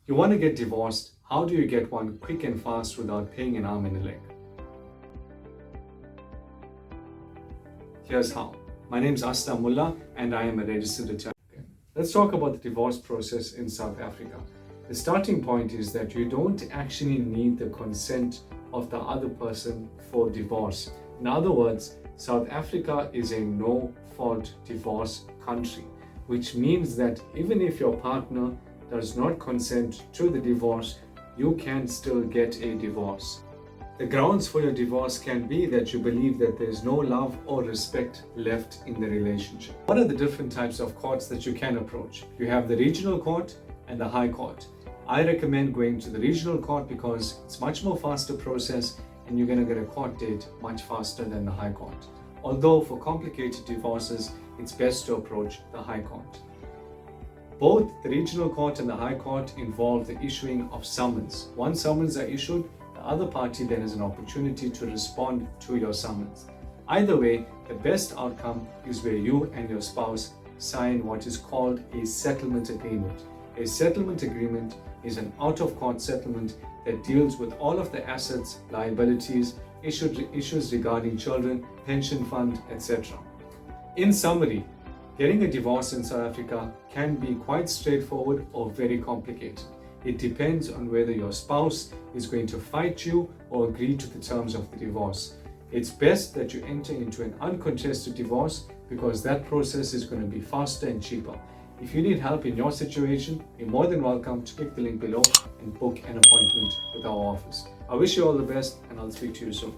You want to get divorced. How do you get one quick and fast without paying an arm and a leg? Here's how. My name is Asta Mullah and I am a registered attorney. Let's talk about the divorce process in South Africa. The starting point is that you don't actually need the consent of the other person for divorce. In other words, South Africa is a no-fault divorce country, which means that even if your partner does not consent to the divorce, you can still get a divorce. The grounds for your divorce can be that you believe that there is no love or respect left in the relationship. What are the different types of courts that you can approach? You have the regional court and the high court. I recommend going to the regional court because it's much more faster process and you're going to get a court date much faster than the high court. Although for complicated divorces, it's best to approach the high court. Both the regional court and the high court involve the issuing of summons. Once summons are issued, the other party then has an opportunity to respond to your summons. Either way, the best outcome is where you and your spouse sign what is called a settlement agreement. A settlement agreement is an out-of-court settlement that deals with all of the assets, liabilities, issues regarding children, pension fund, etc. In summary, getting a divorce in South Africa can be quite straightforward or very complicated. It depends on whether your spouse is going to fight you or agree to the terms of the divorce. It's best that you enter into an uncontested divorce because that process is going to be faster and cheaper. If you need help in your situation, you're more than welcome to click the link below and book an appointment with our office. I wish you all the best and I'll speak to you soon.